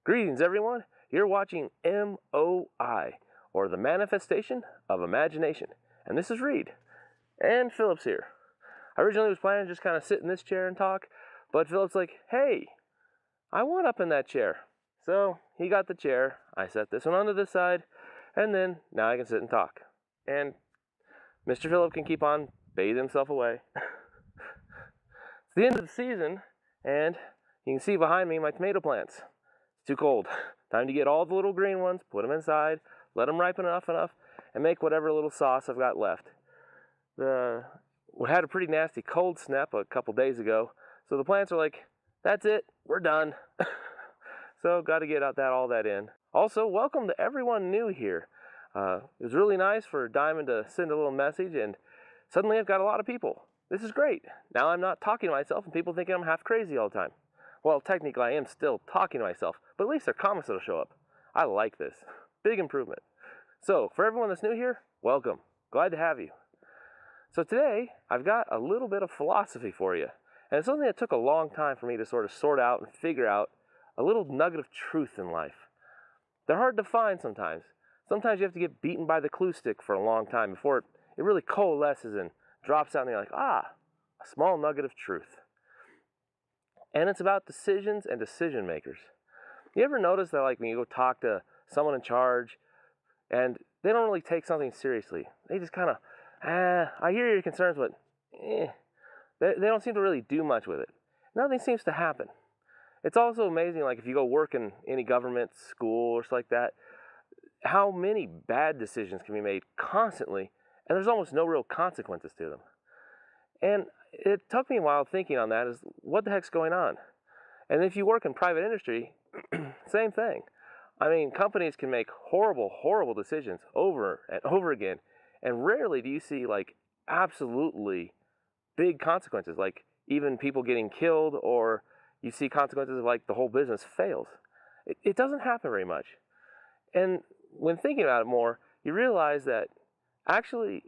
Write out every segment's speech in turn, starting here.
Greetings everyone, you're watching MOI, or the Manifestation of Imagination. And this is Reed, and Philip's here. I originally was planning to just kind of sit in this chair and talk, but Philip's like, hey, I want up in that chair. So he got the chair, I set this one onto this side, and then now I can sit and talk. And Mr. Philip can keep on bathing himself away. It's the end of the season, and you can see behind me my tomato plants. It's too cold. Time to get all the little green ones, put them inside, let them ripen enough, and make whatever little sauce I've got left. We had a pretty nasty cold snap a couple days ago, so the plants are like, that's it, we're done. So got to get all that in. Also, welcome to everyone new here. It was really nice for Diamond to send a little message, and suddenly I've got a lot of people. This is great. Now I'm not talking to myself and people thinking I'm half crazy all the time. Well, technically I am still talking to myself, but at least their comments will show up. I like this. Big improvement. So, for everyone that's new here, welcome. Glad to have you. So today, I've got a little bit of philosophy for you. And it's something that took a long time for me to sort of sort out and figure out a little nugget of truth in life. They're hard to find sometimes. Sometimes you have to get beaten by the clue stick for a long time before it really coalesces and drops out and you're like, a small nugget of truth. And it's about decisions and decision makers. You ever notice that, like, when you go talk to someone in charge and they don't really take something seriously? They just kind of, I hear your concerns, but they don't seem to really do much with it. Nothing seems to happen. It's also amazing, like, if you go work in any government, school, or something like that, how many bad decisions can be made constantly, and there's almost no real consequences to them. And it took me a while thinking on that, is what the heck's going on? And if you work in private industry, same thing. I mean, companies can make horrible, horrible decisions over and over again, and rarely do you see, like, absolutely big consequences, like even people getting killed, or you see consequences of, like, the whole business fails. It doesn't happen very much. And when thinking about it more, you realize that actually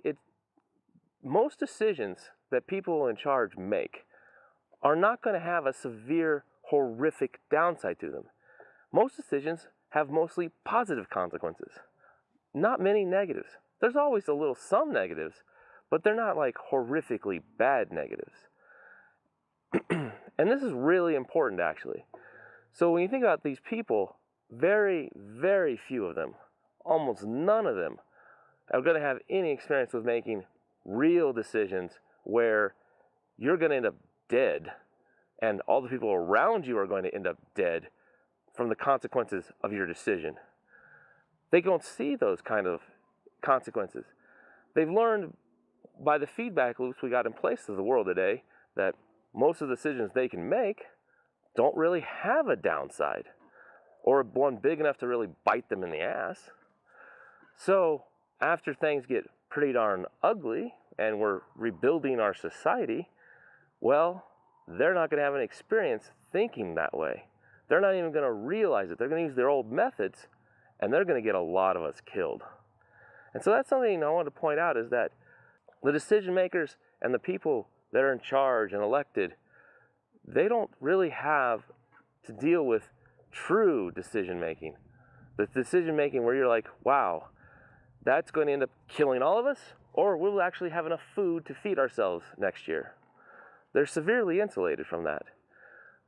most decisions that people in charge make are not going to have a severe, horrific downside to them. Most decisions have mostly positive consequences, not many negatives. There's always some negatives, but they're not like horrifically bad negatives. And this is really important, actually. So when you think about these people, very, very few of them, almost none of them, are going to have any experience with making real decisions where you're going to end up dead and all the people around you are going to end up dead from the consequences of your decision. They don't see those kind of consequences. They've learned by the feedback loops we got in place of the world today that most of the decisions they can make don't really have a downside or one big enough to really bite them in the ass. So after things get pretty darn ugly and we're rebuilding our society, well, they're not going to have an experience thinking that way. They're not even going to realize it. They're going to use their old methods, and they're going to get a lot of us killed. And so that's something I want to point out, is that the decision makers and the people that are in charge and elected, they don't really have to deal with true decision making. The decision making where you're like, wow, that's going to end up killing all of us, or we'll actually have enough food to feed ourselves next year. They're severely insulated from that.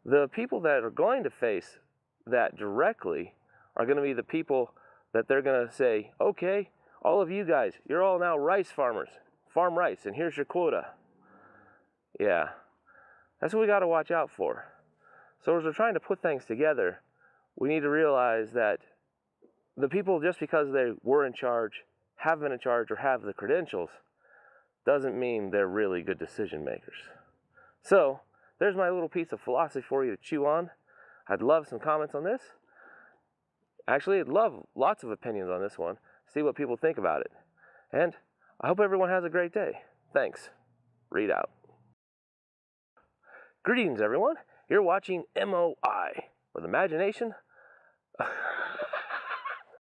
The people that are going to face that directly are going to be the people that they're going to say, okay, all of you guys, you're all now rice farmers. Farm rice, and here's your quota. Yeah, that's what we got to watch out for. So as we're trying to put things together, we need to realize that the people, just because they were in charge, have been in charge, or have the credentials, doesn't mean they're really good decision makers. So there's my little piece of philosophy for you to chew on. I'd love some comments on this. Actually, I'd love lots of opinions on this one. See what people think about it. And I hope everyone has a great day. Thanks. Read out. Greetings, everyone. You're watching MOI with imagination.